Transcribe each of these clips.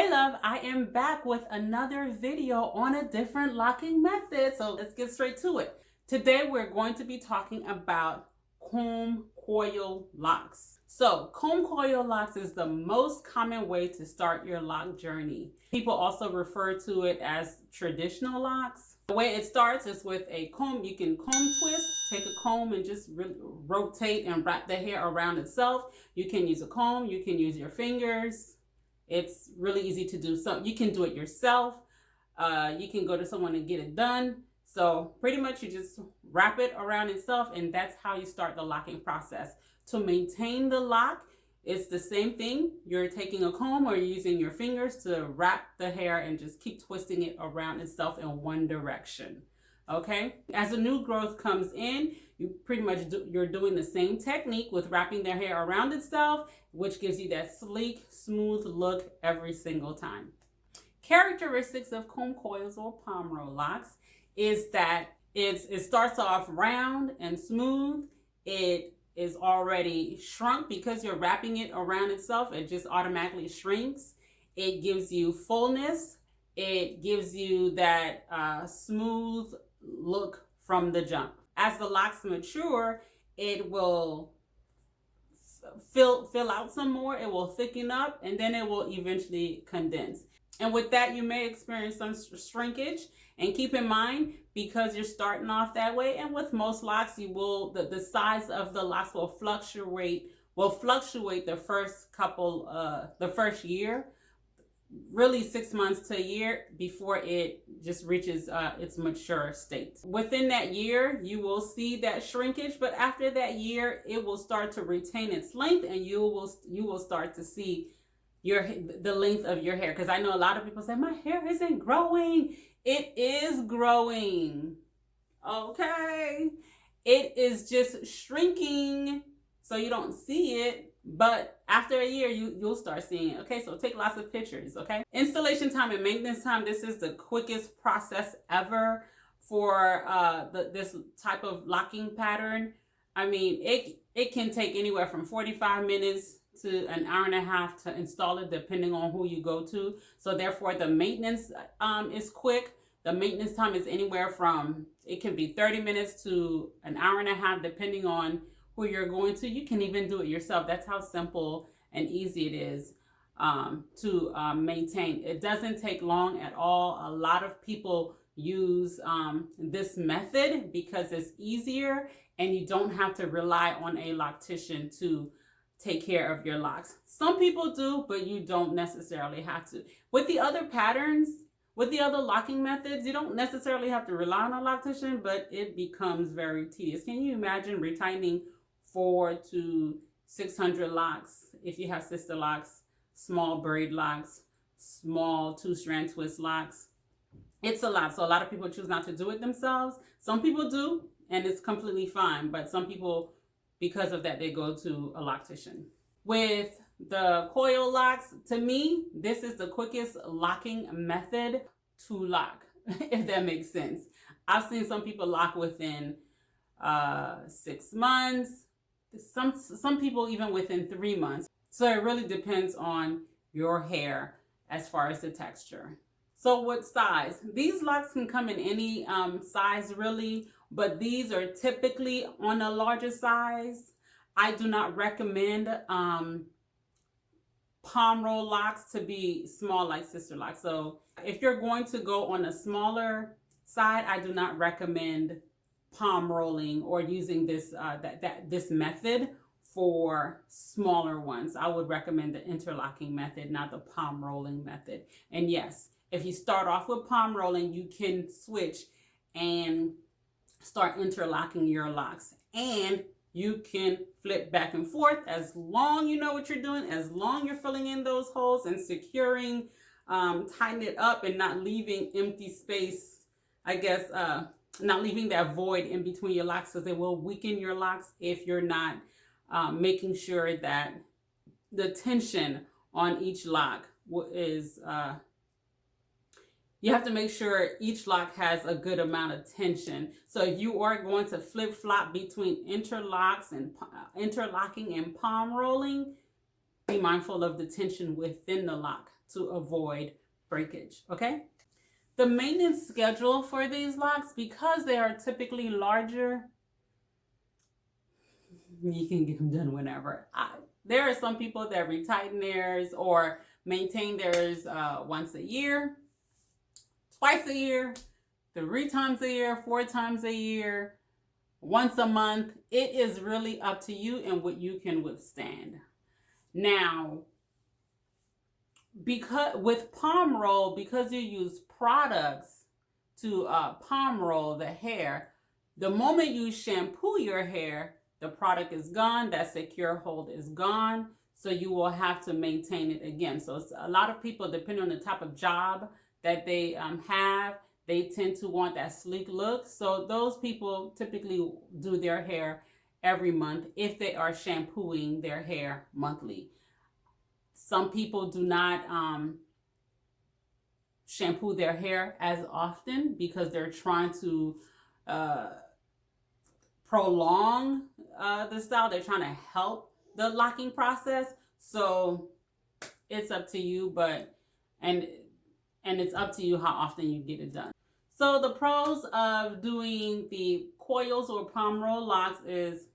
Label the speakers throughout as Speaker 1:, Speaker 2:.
Speaker 1: Hey love, I am back with another video on a different locking method. So let's get straight to it. Today we're going to be talking about comb coil locks. So comb coil locks is the most common way to start your lock journey. People also refer to it as traditional locks. The way it starts is with a comb. You can comb twist, take a comb and just rotate and wrap the hair around itself. You can use a comb, you can use your fingers. It's really easy to do. So you can do it yourself. You can go to someone and get it done. So pretty much you just wrap it around itself, and that's how you start the locking process. To maintain the lock, it's the same thing. You're taking a comb or using your fingers to wrap the hair and just keep twisting it around itself in one direction. Okay, as a new growth comes in, you pretty much you're doing the same technique with wrapping their hair around itself, which gives you that sleek, smooth look every single time. Characteristics of comb coils or palm roll locks is that it starts off round and smooth. It is already shrunk because you're wrapping it around itself. It just automatically shrinks. It gives you fullness. It gives you that smooth look from the jump. As the locks mature, it will fill out some more. It will thicken up, and then it will eventually condense. And with that, you may experience some shrinkage. And keep in mind, because you're starting off that way, and with most locks, you will the size of the locks will fluctuate the first year, really 6 months to a year before it just reaches its mature state. Within that year, you will see that shrinkage, but after that year, it will start to retain its length, and you will start to see the length of your hair. Because I know a lot of people say my hair isn't growing. It is growing. Okay, it is just shrinking, so you don't see it. But after a year, you'll start seeing it. Okay, so take lots of pictures. Okay, installation time and maintenance time. This is the quickest process ever for this type of locking pattern. I mean, it can take anywhere from 45 minutes to an hour and a half to install it, depending on who you go to. So therefore, the maintenance is quick. The maintenance time is anywhere from, it can be 30 minutes to an hour and a half, depending on who you're going to. You can even do it yourself. That's how simple and easy it is to maintain. It doesn't take long at all. A lot of people use this method because it's easier, and you don't have to rely on a loctician to take care of your locks. Some people do, but you don't necessarily have to. With the other patterns, with the other locking methods, you don't necessarily have to rely on a loctician, but it becomes very tedious. Can you imagine retightening 400 to 600 locks if you have sister locks, small braid locks, small 2-strand twist locks? It's a lot. So a lot of people choose not to do it themselves. Some people do, and it's completely fine, but some people, because of that, they go to a loctician. With the coil locks, to me, this is the quickest locking method to lock, if that makes sense. I've seen some people lock within 6 months, some people even within 3 months. So it really depends on your hair as far as the texture. So what size? These locks can come in any size really, but these are typically on a larger size. I do not recommend palm roll locks to be small like sister locks. So if you're going to go on a smaller side, I do not recommend palm rolling or using this this method for smaller ones. I would recommend the interlocking method, not the palm rolling method. And yes, if you start off with palm rolling, you can switch and start interlocking your locks, and you can flip back and forth as long you know what you're doing, as long you're filling in those holes and securing, tighten it up and not leaving empty space, I guess, not leaving that void in between your locks, because it will weaken your locks if you're not making sure that the tension on each lock is, you have to make sure each lock has a good amount of tension. So if you are going to flip-flop between interlocking and palm rolling, be mindful of the tension within the lock to avoid breakage, okay? The maintenance schedule for these locks, because they are typically larger, you can get them done whenever. There are some people that retighten theirs or maintain theirs once a year, twice a year, 3 times a year, 4 times a year, once a month. It is really up to you and what you can withstand. Now, because with palm roll, because you use products to palm roll the hair, the moment you shampoo your hair, the product is gone, that secure hold is gone, so you will have to maintain it again. So it's a lot of people, depending on the type of job that they have, they tend to want that sleek look. So those people typically do their hair every month if they are shampooing their hair monthly. Some people do not shampoo their hair as often because they're trying to prolong the style. They're trying to help the locking process. So it's up to you, but and it's up to you how often you get it done. So the pros of doing the coils or palm roll locks is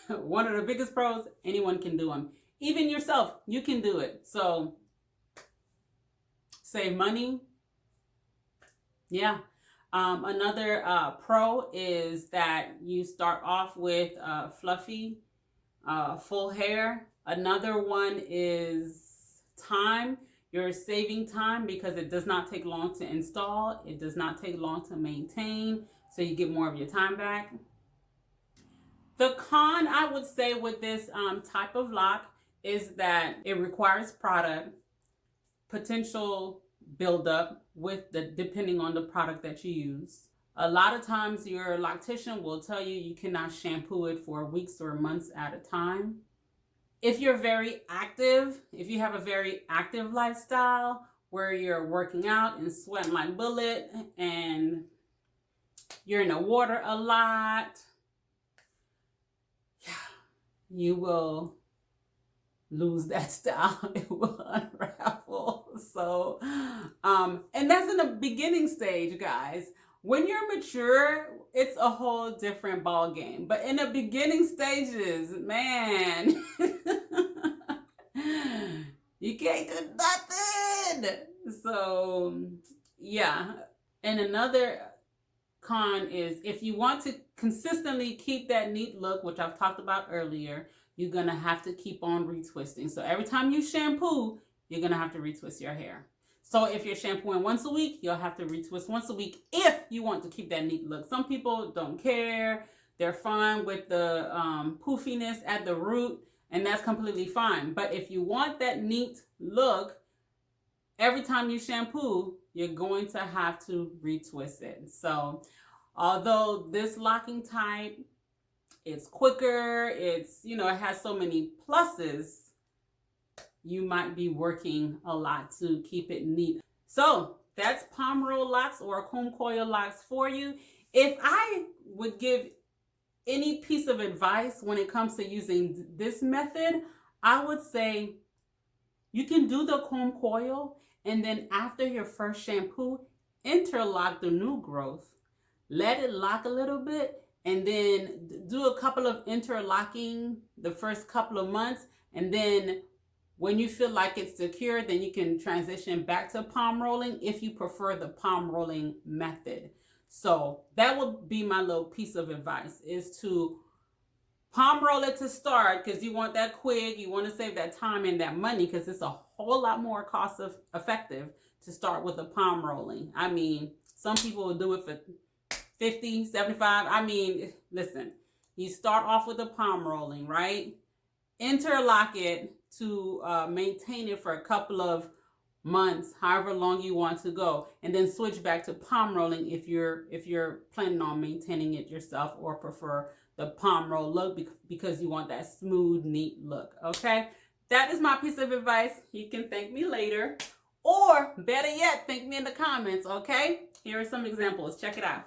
Speaker 1: one of the biggest pros. Anyone can do them. Even yourself, you can do it. So save money. Yeah. Another pro is that you start off with fluffy, full hair. Another one is time. You're saving time because it does not take long to install. It does not take long to maintain, so you get more of your time back. The con, I would say, with this type of lock is that it requires product, potential buildup depending on the product that you use. A lot of times your loctician will tell you you cannot shampoo it for weeks or months at a time. If you're very active, if you have a very active lifestyle where you're working out and sweating like bullet and you're in the water a lot, you will lose that style. It will unravel. So, and that's in the beginning stage, guys. When you're mature, it's a whole different ball game. But in the beginning stages, man, you can't do nothing. So, yeah. And another con is if you want to consistently keep that neat look, which I've talked about earlier, you're going to have to keep on retwisting. So every time you shampoo, you're going to have to retwist your hair. So if you're shampooing once a week, you'll have to retwist once a week if you want to keep that neat look. Some people don't care. They're fine with the poofiness at the root, and that's completely fine. But if you want that neat look, every time you shampoo, you're going to have to retwist it. So although this locking type, it's quicker, it's, it has so many pluses, you might be working a lot to keep it neat. So that's palm roll locks or comb coil locks for you. If I would give any piece of advice when it comes to using this method, I would say you can do the comb coil, and then after your first shampoo, interlock the new growth. Let it lock a little bit, and then do a couple of interlocking the first couple of months, and then when you feel like it's secure, then you can transition back to palm rolling if you prefer the palm rolling method. So that would be my little piece of advice, is to palm roll it to start, because you want that quick. You want to save that time and that money, because it's a whole lot more cost effective to start with the palm rolling. I mean, some people will do it for 50, 75. I mean, listen, you start off with the palm rolling, right? Interlock it to maintain it for a couple of months, however long you want to go, and then switch back to palm rolling if you're planning on maintaining it yourself or prefer the palm roll look because you want that smooth, neat look. Okay, that is my piece of advice. You can thank me later, or better yet, thank me in the comments. Okay, here are some examples. Check it out.